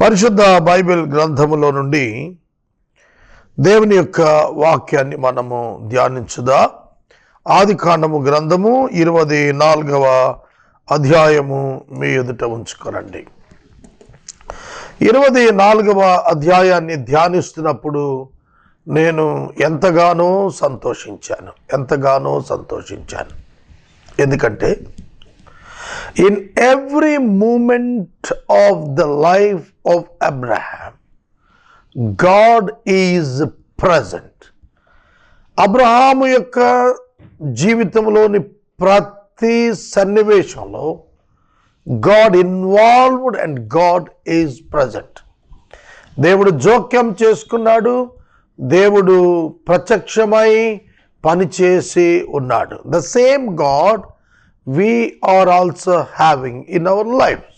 పరిశుద్ధ బైబిల్ గ్రంథములో నుండి దేవుని యొక్క వాక్యాన్ని మనము ధ్యానించుదా. ఆదికాండము గ్రంథము 24వ అధ్యాయము మీ ఎదుట ఉంచుకోనండి. 24వ అధ్యాయాన్ని ధ్యానిస్తున్నప్పుడు నేను ఎంతగానో సంతోషించాను. ఎందుకంటే in every moment of the life of Abraham, God is present. Abraham యొక్క జీవితంలోని ప్రతి సన్నివేశంలో God involved and God is present. దేవుడు జోక్యం చేసుకున్నాడు, దేవుడు ప్రత్యక్షమై పనిచేసి ఉన్నాడు. The same God we are also having in our lives.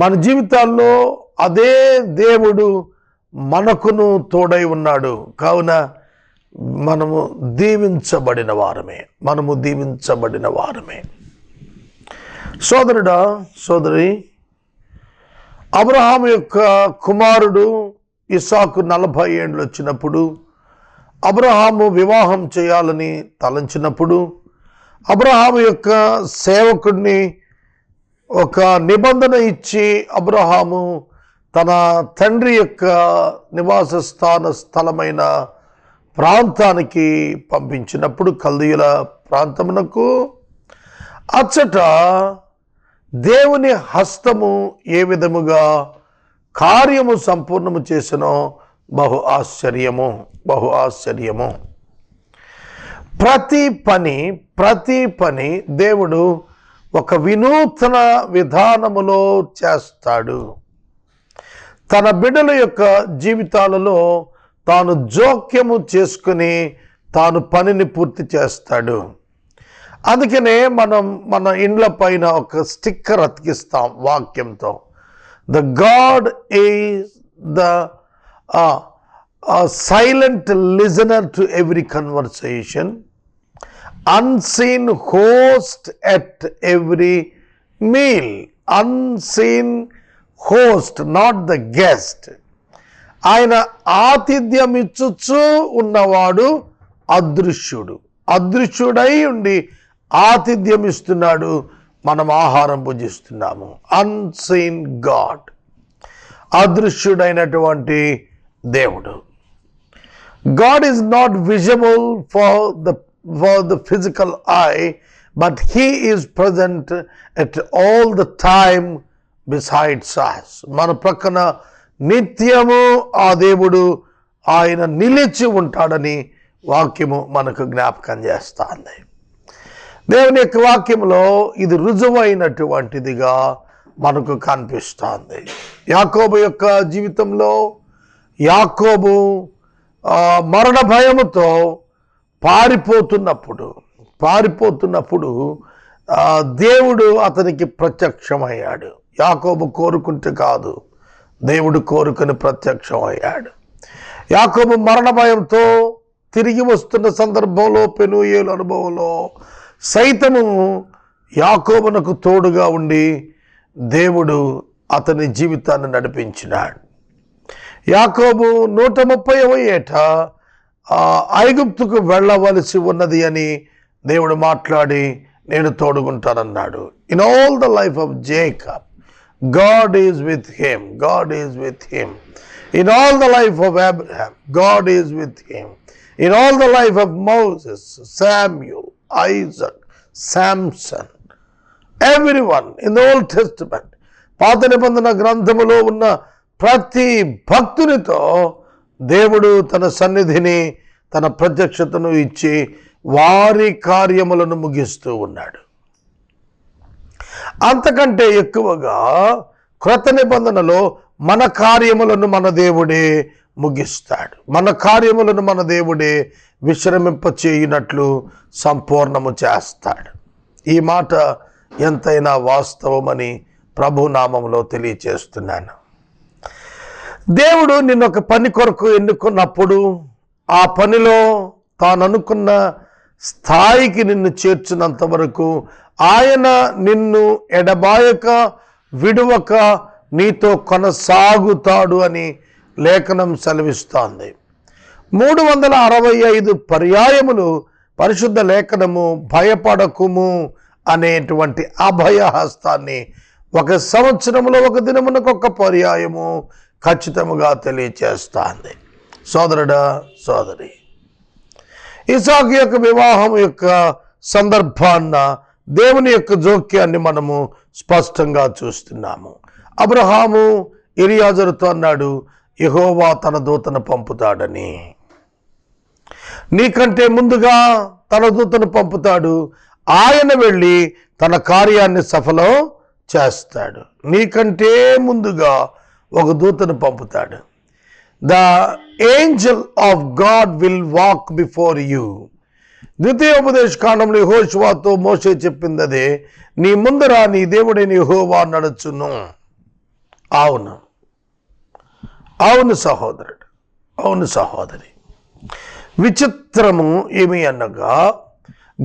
మన జీవితాల్లో అదే దేవుడు మనకును తోడై ఉన్నాడు. కావున మనము దీవించబడిన వారమే. సోదరుడా, సోదరి, అబ్రహాము యొక్క కుమారుడు ఇస్సాకు 40 ఏండ్లు వచ్చినప్పుడు, అబ్రహాము వివాహం చేయాలని తలంచినప్పుడు, అబ్రహాము యొక్క సేవకుడిని ఒక నిబంధన ఇచ్చి అబ్రహాము తన తండ్రి యొక్క నివాస స్థలమైన ప్రాంతానికి పంపించినప్పుడు, కల్దీయుల ప్రాంతమునకు, అచ్చట దేవుని హస్తము ఏ విధముగా కార్యము సంపూర్ణము చేసినో బహు ఆశ్చర్యము. ప్రతి పని దేవుడు ఒక వినూతన విధానములో చేస్తాడు. తన బిడ్డల యొక్క జీవితాలలో తాను జోక్యము చేసుకుని తాను పనిని పూర్తి చేస్తాడు. అందుకనే మనం మన ఇండ్ల పైన ఒక స్టిక్కర్ అతికిస్తాం వాక్యంతో. The God is the silent listener to every conversation, unseen host at every meal. Unseen host, not the guest. ఆయన ఆతిథ్యం ఇచ్చుచూ ఉన్నవాడు అదృశ్యుడై ఉండి ఆతిథ్యం ఇస్తున్నాడు, మనం ఆహారం భుజిస్తున్నాము. అన్సీన్ గాడ్, అదృశ్యుడైనటువంటి దేవుడు. God is not visible for the physical eye, but He is present at all the time besides us. మన ప్రక్కన నిత్యము ఆ దేవుడు ఆయన నిలిచి ఉంటాడని వాక్యము మనకు జ్ఞాపకం చేస్తుంది. దేవుని యొక్క వాక్యంలో ఇది రుజువైనటువంటిదిగా మనకు కనిపిస్తుంది. యాకోబు యొక్క జీవితంలో యాకోబు మరణ భయముతో పారిపోతున్నప్పుడు దేవుడు అతనికి ప్రత్యక్షమయ్యాడు. యాకోబు కోరుకుంటే కాదు, దేవుడు కోరుకుని ప్రత్యక్షమయ్యాడు. యాకోబు మరణ భయంతో తిరిగి వస్తున్న సందర్భంలో, పెనూయేలు అనుభవంలో సైతము యాకోబునకు తోడుగా ఉండి దేవుడు అతని జీవితాన్ని నడిపించినాడు. యాకోబు 130వ ఏట ఐగుప్తుకు వెళ్ళవలసి ఉన్నది అని దేవుడు మాట్లాడి నేను తోడుకుంటానన్నాడు. In all the life of Jacob God is with him. In all the life of Abraham God is with him. In all the life of Moses, Samuel, Isaac, Samson, everyone in the Old Testament, పాత నిబంధన గ్రంథములో ఉన్న ప్రతి భక్తునితో దేవుడు తన సన్నిధిని, తన ప్రత్యక్షతను ఇచ్చి వారి కార్యములను ముగిస్తూ ఉన్నాడు. అంతకంటే ఎక్కువగా క్రొత్త నిబంధనలో మన కార్యములను మన దేవుడే ముగిస్తాడు. మన కార్యములను మన దేవుడే విశ్రమింపచేయునట్లు సంపూర్ణము చేస్తాడు. ఈ మాట ఎంతైనా వాస్తవమని ప్రభునామములో తెలియచేస్తున్నాను. దేవుడు నిన్నొక పని కొరకు ఎన్నుకున్నప్పుడు ఆ పనిలో తాను అనుకున్న స్థాయికి నిన్ను చేర్చినంత వరకు ఆయన నిన్ను ఎడబాయక విడువక నీతో కొనసాగుతాడు అని లేఖనం సెలవిస్తోంది. 365 పర్యాయములు పరిశుద్ధ లేఖనము భయపడకుము అనేటువంటి అభయహస్తాన్ని 1 సంవత్సరంలో 1 దినమునకు 1 పర్యాయము ఖచ్చితముగా తెలియచేస్తుంది. సోదరుడా, సోదరి, ఇసాకు యొక్క వివాహం యొక్క సందర్భాన్న దేవుని యొక్క జోక్యాన్ని మనము స్పష్టంగా చూస్తున్నాము. అబ్రహాము ఎలియాజరుతో అన్నాడు, యెహోవా తన దూతను పంపుతాడని. నీకంటే ముందుగా తన దూతను పంపుతాడు, ఆయన వెళ్ళి తన కార్యాన్ని సఫలం చేస్తాడు. నీకంటే ముందుగా ఒక దూతను పంపుతాడు. The Angel of God will walk before you. ద్వితీయోపదేశ కాండంలో యెహోషువతో మోషే చెప్పింది అదే, నీ ముందర నీ దేవుడైన యెహోవా నడుచును. అవును, అవును సహోదరుడు, అవును సహోదరి. విచిత్రము ఏమి అనగా,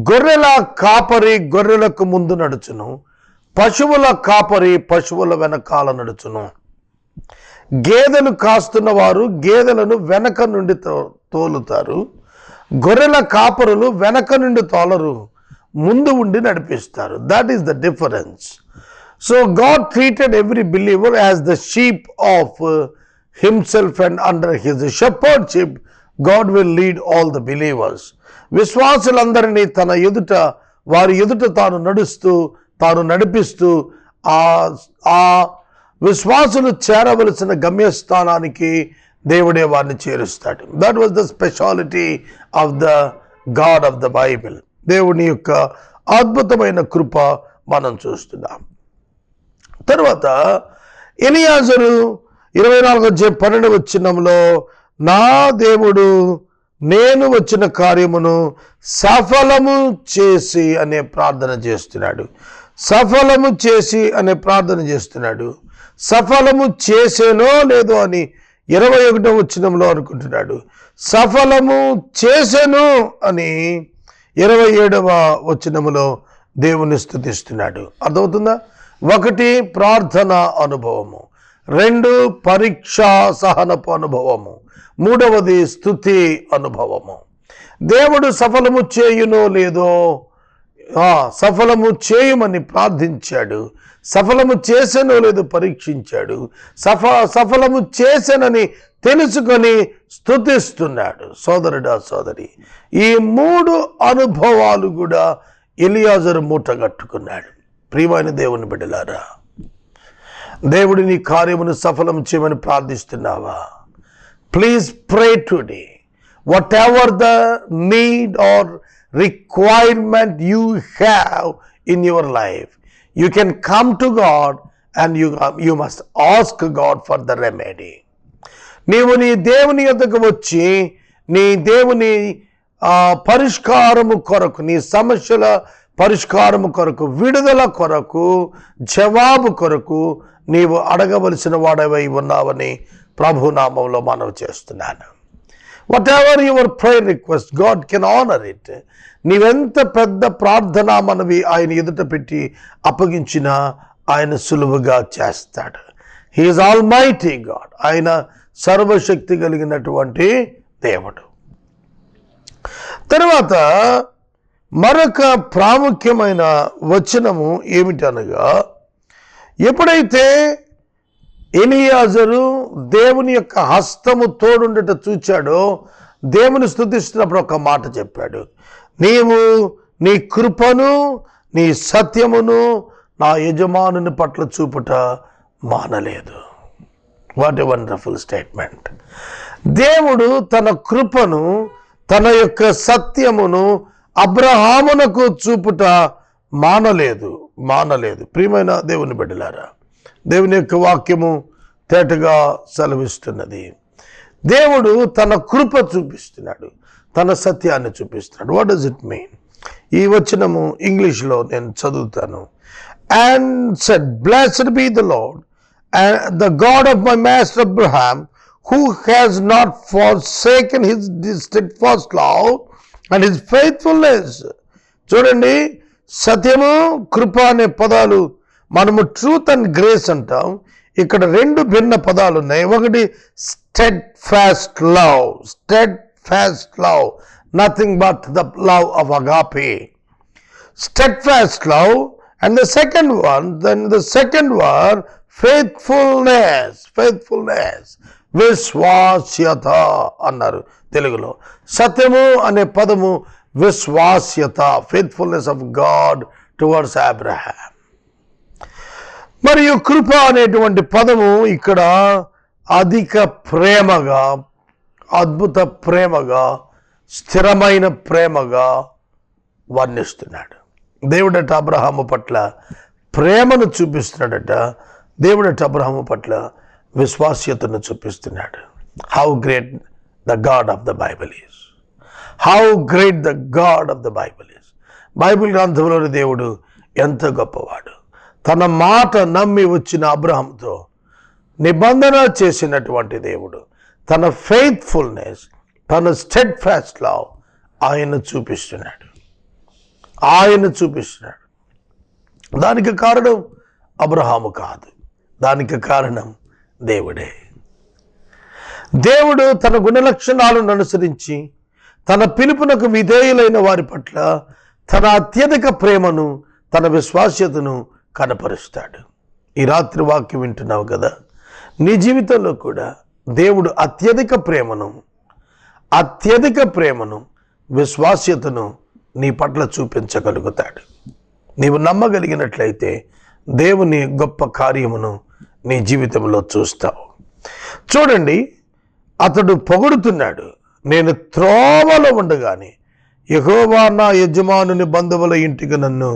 గొర్రెల కాపరి గొర్రెలకు ముందు నడుచును, పశువుల కాపరి పశువుల వెనకాల నడుచును. గేదెలు కాస్తున్న వారు గేదెలను వెనక నుండి తోలుతారు, గొర్రెల కాపరులు వెనక నుండి తోలరు, ముందు ఉండి నడిపిస్తారు. That is the difference. So God treated every believer as the sheep of himself and under his shepherdship God will lead all the believers. విశ్వాసులందరినీ తన ఎదుట, వారి ఎదుట తాను నడుస్తూ, తాను నడిపిస్తూ ఆ విశ్వాసులు చేరవలసిన గమ్యస్థానానికి దేవుడే వారిని చేరుస్తాడు. That was the speciality of the God of the Bible. దేవుని యొక్క అద్భుతమైన కృప మనం చూస్తున్నాం. తర్వాత ఎలియాజరు 24:12 వచనంలో, నా దేవుడు నేను వచ్చిన కార్యమును సఫలము చేసి అనే ప్రార్థన చేస్తున్నాడు. సఫలము చేసి అనే ప్రార్థన చేస్తున్నాడు. సఫలము చేసేనో లేదో అని 21వ వచనంలో అనుకుంటున్నాడు. సఫలము చేసెను అని 27వ వచనములో దేవుని స్తుతిస్తున్నాడు. అర్థమవుతుందా? 1 ప్రార్థన అనుభవము, 2 పరీక్షా సహనపు అనుభవము, 3వది స్తుతి అనుభవము. దేవుడు సఫలము చేయునో లేదో సఫలము చేయమని ప్రార్థించాడు. సఫలము చేసెనో లేదో పరీక్షించాడు. సఫలము చేసెనని తెలుసుకొని స్తుతిస్తున్నాడు. సోదరుడా, సోదరి, ఈ 3 అనుభవాలు కూడా ఎలియాజరు మూటగట్టుకున్నాడు. ప్రియమైన దేవుని బిడ్డలారా, దేవుడి నీ కార్యమును సఫలం చేయమని ప్రార్థిస్తున్నావా? Please pray today. Whatever the need or requirement you have in your life, you can come to God and you must ask God for the remedy. నీవు నీ దేవుని యొద్దకు వచ్చి నీ దేవుని పరిష్కారము కొరకు, నీ సమస్యల పరిష్కారము కొరకు, విడుదల కొరకు, జవాబు కొరకు నీవు అడగవలసిన వాడవై ఉన్నావని ప్రభు నామములో మనవి చేస్తున్నాను. Whatever your prayer request, God can honor it. నీవెంత పెద్ద ప్రార్థన మనవి ఆయన ఎదుట పెట్టి అప్పగించినా ఆయన సులువుగా చేస్తాడు. He is Almighty God. ఆయన సర్వశక్తి కలిగినటువంటి దేవుడు. తర్వాత మరొక ప్రాముఖ్యమైన వచనము ఏమిటనగా, ఎప్పుడైతే ఎలియాజరు దేవుని యొక్క హస్తము తోడుండట చూచాడో, దేవుని స్తుతిస్తున్నప్పుడు ఒక మాట చెప్పాడు, నీవు నీ కృపను నీ సత్యమును నా యజమానుని పట్ల చూపుట మానలేదు. What a wonderful statement. దేవుడు తన కృపను, తన యొక్క సత్యమును అబ్రహామునకు చూపుట మానలేదు. ప్రియమైన దేవుని బిడ్డలారా, దేవుని యొక్క వాక్యము తేటగా సెలవిస్తున్నది. దేవుడు తన కృప చూపిస్తున్నాడు, తన సత్యాన్ని చూపిస్తున్నాడు. What does it mean? ఈ వచనము ఇంగ్లీష్లో నేను చదువుతాను. And said, blessed be the lord and the God of my master Abraham, who has not forsaken his steadfast love and his faithfulness. చూడండి, సత్యము, కృప అనే పదాలు మనము ట్రూత్ అండ్ గ్రేస్ అంటాం. ఇక్కడ రెండు భిన్న పదాలు ఉన్నాయి. ఒకటి steadfast love, nothing but the love of agape. Steadfast love, and the second one, faithfulness, విశ్వాస్యత అన్నారు తెలుగులో. సత్యము అనే పదము విశ్వాస్యత, faithfulness of God towards Abraham. మరియు కృప అనేటువంటి పదము ఇక్కడ అధిక ప్రేమగా, అద్భుత ప్రేమగా, స్థిరమైన ప్రేమగా వర్ణిస్తున్నాడు. దేవుడట అబ్రహాము పట్ల ప్రేమను చూపిస్తున్నాడట. దేవుడట అబ్రహాము పట్ల విశ్వాస్యతను చూపిస్తున్నాడు. How great the God of the Bible is, how great the God of the Bible is. Bible గ్రంథంలోని దేవుడు ఎంత గొప్పవాడు. తన మాట నమ్మి వచ్చిన అబ్రహాముతో నిబంధన చేసినటువంటి దేవుడు తన ఫెయిత్ఫుల్నెస్, తన స్టెడ్ ఫాస్ట్ లవ్ ఆయన చూపిస్తున్నాడు. దానికి కారణం అబ్రహాము కాదు, దానికి కారణం దేవుడే. దేవుడు తన గుణలక్షణాలను అనుసరించి తన పిలుపునకు విధేయులైన వారి పట్ల తన అత్యధిక ప్రేమను, తన విశ్వాస్యతను కనపరుస్తాడు. ఈ రాత్రి వాక్యం వింటున్నావు కదా, నీ జీవితంలో కూడా దేవుడు అత్యధిక ప్రేమను, విశ్వాస్యతను నీ పట్ల చూపించగలుగుతాడు. నీవు నమ్మగలిగినట్లయితే దేవుని గొప్ప కార్యమును నీ జీవితంలో చూస్తావు. చూడండి, అతడు పొగుడుతున్నాడు, నేను త్రోవలో ఉండగానే యెహోవా నా యజమానుని బంధువుల ఇంటికి నన్ను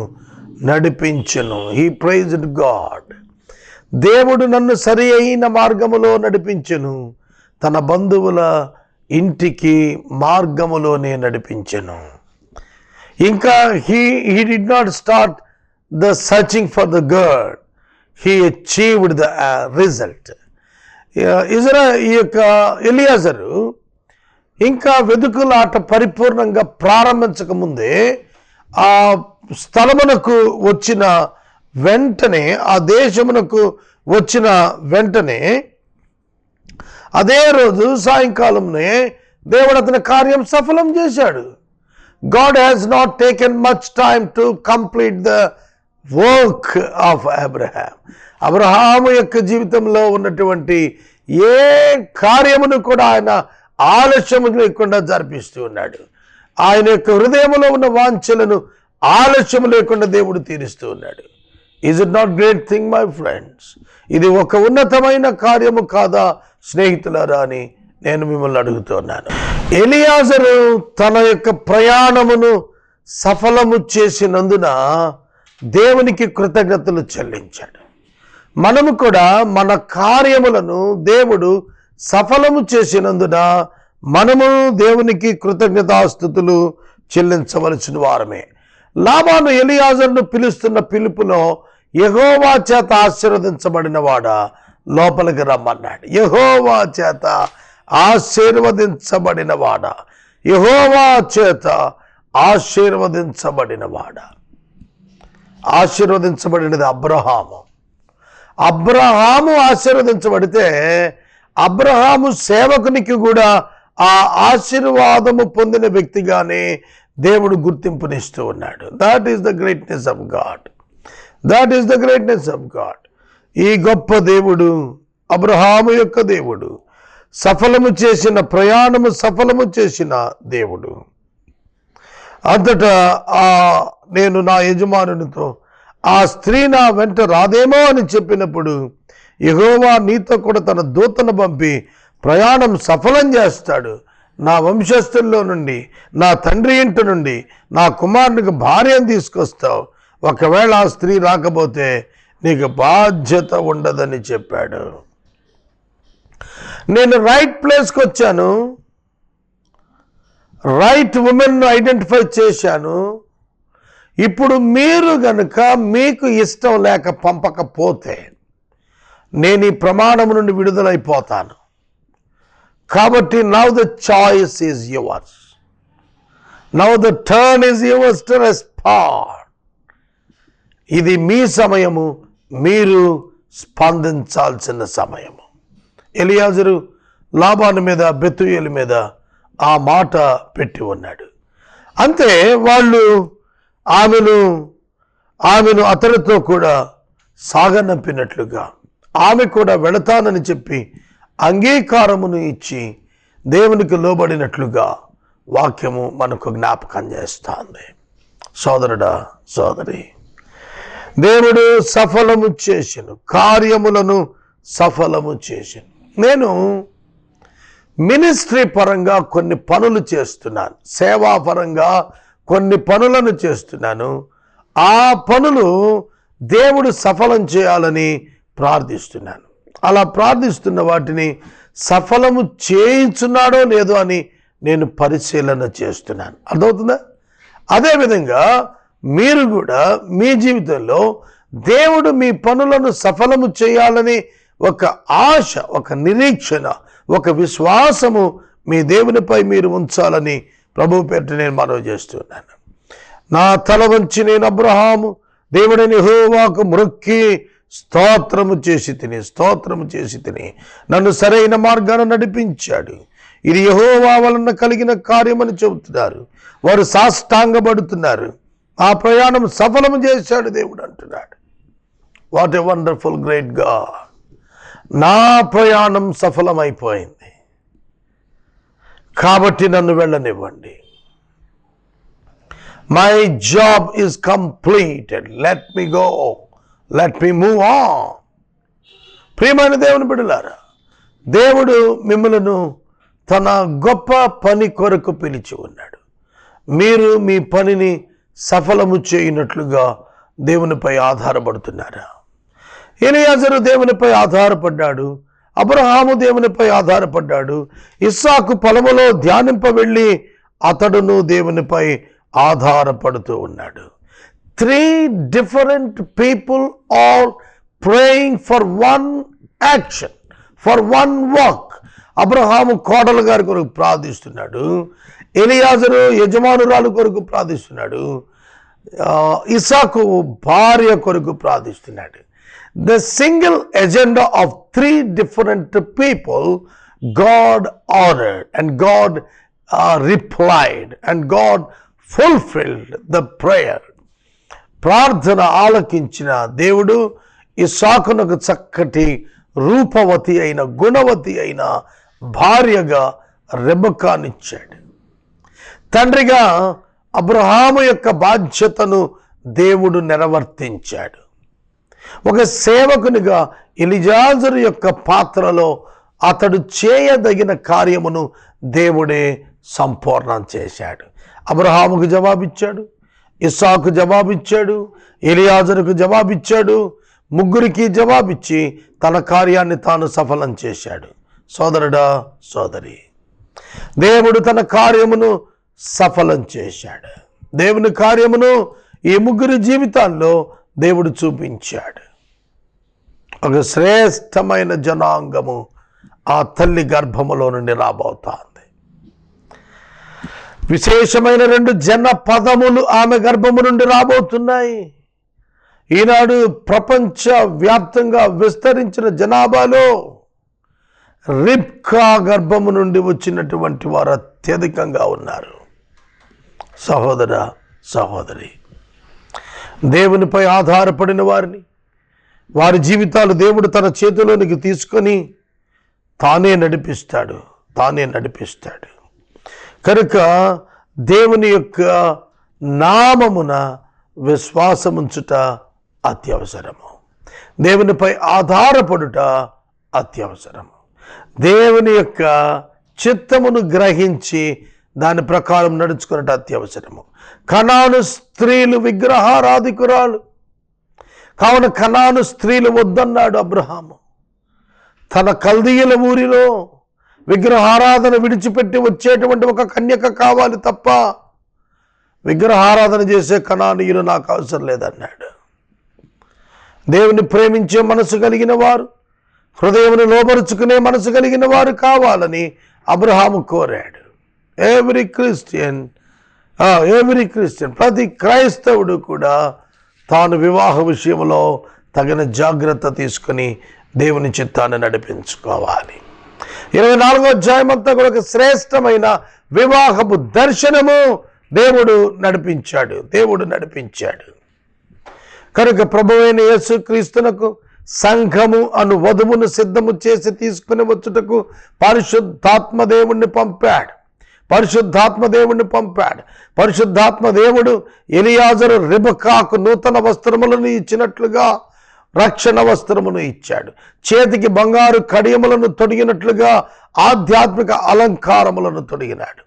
నడిపించెను. He praised God. దేవుడు నన్ను సరి అయిన మార్గములో నడిపించెను, తన బంధువుల ఇంటికి మార్గములోనే నడిపించెను. ఇంకా he did not start the searching for the good, he achieved the result. ఈ యొక్క ఎలియాజరు ఇంకా వెదుకులాట పరిపూర్ణంగా ప్రారంభించకముందే ఆ స్థలమునకు వచ్చిన వెంటనే, ఆ దేశమునకు వచ్చిన వెంటనే అదే రోజు సాయంకాలంనే దేవుడు అతని కార్యం సఫలం చేశాడు. God has not taken much time to complete the work of Abraham. Abraham యొక్క జీవితంలో ఉన్నటువంటి ఏ కార్యమును కూడా ఆయన ఆలస్యము లేకుండా జరిపిస్తూ ఉన్నాడు. ఆయన యొక్క హృదయంలో ఉన్న వాంఛలను ఆలస్యము లేకుండా దేవుడు తీరుస్తూ ఉన్నాడు. Is it not great thing my friends? ఇది ఒక ఉన్నతమైన కార్యము కాదా స్నేహితులారా అని నేను మిమ్మల్ని అడుగుతున్నాను. ఎలియాజరు తన యొక్క ప్రయాణమును సఫలము చేసినందున దేవునికి కృతజ్ఞతలు చెల్లించాడు. మనము కూడా మన కార్యములను దేవుడు సఫలము చేసినందున మనము దేవునికి కృతజ్ఞతాస్తుతులు చెల్లించవలసిన వారమే. లాబాను ఎలియాజరును పిలుస్తున్న పిలుపులో యెహోవా చేత ఆశీర్వదించబడిన వాడా లోపలికి రమ్మన్నాడు. యెహోవా చేత ఆశీర్వదించబడినవాడా, యెహోవా చేత ఆశీర్వదించబడినవాడా. ఆశీర్వదించబడినది అబ్రహాము ఆశీర్వదించబడితే అబ్రహాము సేవకునికి కూడా ఆ ఆశీర్వాదము పొందిన వ్యక్తిగానే దేవుడు గుర్తింపునిస్తూ ఉన్నాడు. That is the greatness of God. ఈ గొప్ప దేవుడు, అబ్రహాము యొక్క దేవుడు, ప్రయాణము సఫలము చేసిన దేవుడు. అంతటా నేను నా యజమానునితో ఆ స్త్రీ నా వెంట రాదేమో అని చెప్పినప్పుడు యెహోవా నీతో కూడా తన దూతను పంపి ప్రయాణం సఫలం చేస్తాడు. నా వంశస్థుల్లో నుండి, నా తండ్రి ఇంటి నుండి నా కుమారునికి భార్యను తీసుకొస్తావు. ఒకవేళ ఆ స్త్రీ రాకపోతే నీకు బాధ్యత ఉండదని చెప్పాడు. నేను రైట్ ప్లేస్కి వచ్చాను, రైట్ ఉమెన్ ఐడెంటిఫై చేశాను. ఇప్పుడు మీరు గనుక మీకు ఇష్టం లేక పంపకపోతే నేను ఈ ప్రమాణం నుండి విడుదలైపోతాను. కాబట్టి now the choice is yours, now the turn is yours to respond. ఇది మీ సమయము, మీరు స్పందించాల్సిన సమయము. ఎలియాజరు లాబాను మీద, బెతూయేలు మీద ఆ మాట పెట్టి ఉన్నాడు. అంతే వాళ్ళు ఆమెను అతడితో కూడా సాగనంపినట్లుగా ఆమె కూడా వెళతానని చెప్పి అంగీకారమును ఇచ్చి దేవునికి లోబడినట్లుగా వాక్యము మనకు జ్ఞాపకం చేస్తుంది. సోదరుడా, సోదరి, దేవుడు సఫలము చేసెను, కార్యములను సఫలము చేసెను. నేను మినిస్ట్రీ పరంగా కొన్ని పనులు చేస్తున్నాను, సేవాపరంగా కొన్ని పనులను చేస్తున్నాను. ఆ పనులు దేవుడు సఫలం చేయాలని ప్రార్థిస్తున్నాను. అలా ప్రార్థిస్తున్న వాటిని సఫలము చేయించున్నాడో లేదో అని నేను పరిశీలన చేస్తున్నాను. అర్థమవుతుందా? అదేవిధంగా మీరు కూడా మీ జీవితంలో దేవుడు మీ పనులను సఫలము చేయాలని ఒక ఆశ, ఒక నిరీక్షణ, ఒక విశ్వాసము మీ దేవునిపై మీరు ఉంచాలని ప్రభువు పేరిట నేను మనవి చేస్తున్నాను. నా తల వంచి నేను అబ్రహాము దేవుడైన యెహోవాకు మ్రొక్కి స్తోత్రము చేసి తిని నన్ను సరైన మార్గాన నడిపించాడు. ఇది యెహోవా వలన కలిగిన కార్యమని చెబుతున్నారు. వారు సాష్టాంగపడుతున్నారు. ఆ ప్రయాణం సఫలము చేశాడు దేవుడు అంటున్నాడు. What a wonderful great God. నా ప్రయాణం సఫలమైపోయింది కాబట్టి నన్ను వెళ్ళనివ్వండి. My job is completed, let me go, let me move on. ప్రియమైన దేవుని బిడ్డలారా, దేవుడు మిమ్మలను తన గొప్ప పని కొరకు పిలిచి ఉన్నాడు. మీరు మీ పనిని సఫలము చేయనట్లుగా దేవునిపై ఆధారపడుతున్నారా? ఎలియాజరు దేవునిపై ఆధారపడ్డాడు, అబ్రహాము దేవునిపై ఆధారపడ్డాడు, ఇస్సాకు పొలములో ధ్యానింప వెళ్ళి అతడును దేవునిపై ఆధారపడుతూ ఉన్నాడు. 3 different people are praying for one action, for one work. Abraham కోడలు గారి కొరకు ప్రార్థిస్తున్నాడు, ఎలియాజరు యజమానురాలు కొరకు ప్రార్థిస్తున్నాడు, ఇస్సాకు భార్య కొరకు ప్రార్థిస్తున్నాడు. The single agenda of 3 different people, God ordered and God replied and God fulfilled the prayer. ప్రార్థన ఆలకించిన దేవుడు ఇస్సాకునకు చక్కటి రూపవతి అయిన, గుణవతి అయిన భార్యగా రెబెక్కానిచ్చాడు. తండ్రిగా అబ్రహాము యొక్క బాధ్యతను దేవుడు నెరవర్తించాడు. ఒక సేవకునిగా ఎలియాజరు యొక్క పాత్రలో అతడు చేయదగిన కార్యమును దేవుడే సంపూర్ణం చేశాడు. అబ్రహాముకు జవాబిచ్చాడు, ఇస్సాకు జవాబిచ్చాడు, ఎలియాజరుకు జవాబిచ్చాడు. ముగ్గురికి జవాబిచ్చి తన కార్యాన్ని తాను సఫలం చేశాడు. సోదరుడా, సోదరి, దేవుడు తన కార్యమును సఫలం చేశాడు. దేవుని కార్యమును ఈ ముగ్గురి జీవితాల్లో దేవుడు చూపించాడు. ఒక శ్రేష్టమైన జనాంగము ఆ తల్లి గర్భములో నుండి రాబోతోంది. విశేషమైన 2 జన పదములు ఆమె గర్భము నుండి రాబోతున్నాయి. ఈనాడు ప్రపంచ వ్యాప్తంగా విస్తరించిన జనాభాలో రిబ్కా గర్భము నుండి వచ్చినటువంటి వారు అత్యధికంగా ఉన్నారు. సహోదర, సహోదరి, దేవునిపై ఆధారపడిన వారిని, వారి జీవితాలు దేవుడు తన చేతిలోనికి తీసుకొని తానే నడిపిస్తాడు. కనుక దేవుని యొక్క నామమున విశ్వాసముంచుట అత్యవసరము. దేవునిపై ఆధారపడుట అత్యవసరము. దేవుని యొక్క చిత్తమును గ్రహించి దాని ప్రకారం నడుచుకున్నట అత్యవసరము. కనాను స్త్రీలు విగ్రహారాధికురాలు కావున కనాను స్త్రీలు వద్దన్నాడు అబ్రహాము. తన కల్దీయుల ఊరిలో విగ్రహారాధన విడిచిపెట్టి వచ్చేటువంటి ఒక కన్యక కావాలి తప్ప విగ్రహారాధన చేసే కనానీయులు నాకు అవసరం లేదన్నాడు. దేవుని ప్రేమించే మనసు కలిగిన వారు, హృదయమును లోబరుచుకునే మనసు కలిగిన వారు కావాలని అబ్రహాము కోరాడు. ఎవ్రీ క్రిస్టియన్, ప్రతి క్రైస్తవుడు కూడా తాను వివాహ విషయంలో తగిన జాగ్రత్త తీసుకుని దేవుని చిత్తాన్ని నడిపించుకోవాలి. 24వ అధ్యాయం అంతా కూడా ఒక శ్రేష్టమైన వివాహపు దర్శనము దేవుడు నడిపించాడు. కనుక ప్రభువైన యేసుక్రీస్తునకు సంఘము అను వధువును సిద్ధము చేసి తీసుకుని వచ్చుటకు పరిశుద్ధాత్మ దేవుణ్ణి పంపాడు. పరిశుద్ధాత్మ దేవుడు ఎలియాజరు రెబెక్కాకు నూతన వస్త్రములను ఇచ్చినట్లుగా రక్షణ వస్త్రమును ఇచ్చాడు. చేతికి బంగారు కడియములను తొడిగినట్లుగా ఆధ్యాత్మిక అలంకారములను తొడిగినాడు.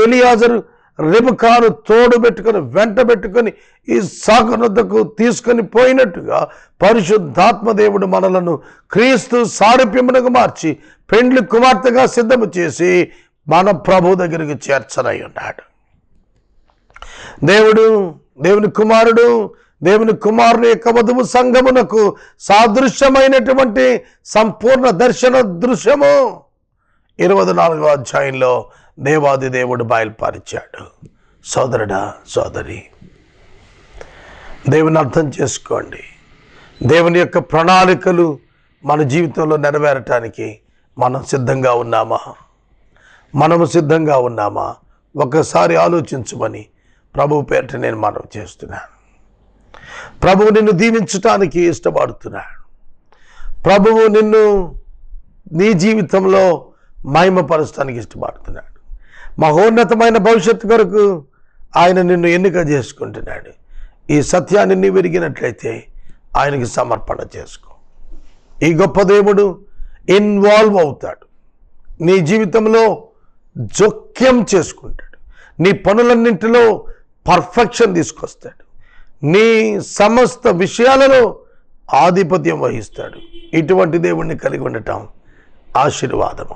ఎలియాజరు రెబెక్కాను తోడు పెట్టుకొని వెంట పెట్టుకొని ఇస్సాకు వద్దకు తీసుకొని పోయినట్టుగా పరిశుద్ధాత్మ దేవుడు మనలను క్రీస్తు సారూప్యమునకు మార్చి పెండ్లి కుమార్తెగా సిద్ధము చేసి మన ప్రభు దగ్గరికి చేర్చనై ఉన్నాడు. దేవుని కుమారుని యొక్క వధువు సంఘమునకు సాదృశ్యమైనటువంటి సంపూర్ణ దర్శన దృశ్యము 24వ అధ్యాయంలో దేవాది దేవుడు బయలుపరిచాడు. సోదరుడా, సోదరి, దేవుని అర్థం చేసుకోండి. దేవుని యొక్క ప్రణాళికలు మన జీవితంలో నెరవేరటానికి మనము సిద్ధంగా ఉన్నామా ఒకసారి ఆలోచించమని ప్రభువు పేరిట నేను మనవి చేస్తున్నాను. ప్రభువు నిన్ను దీవించటానికి ఇష్టపడుతున్నాడు. ప్రభువు నీ జీవితంలో మహిమపరచడానికి ఇష్టపడుతున్నాడు. మహోన్నతమైన భవిష్యత్తు కొరకు ఆయన నిన్ను ఎన్నిక చేసుకుంటున్నాడు. ఈ సత్యాన్ని నీ విరిగినట్లయితే ఆయనకి సమర్పణ చేసుకో. ఈ గొప్ప దేవుడు ఇన్వాల్వ్ అవుతాడు. నీ జీవితంలో జోక్యం చేసుకుంటాడు. నీ పనులన్నింటిలో పర్ఫెక్షన్ తీసుకొస్తాడు. నీ సమస్త విషయాలలో ఆధిపత్యం వహిస్తాడు. ఇటువంటి దేవుణ్ణి కలిగి ఉండటం ఆశీర్వాదము.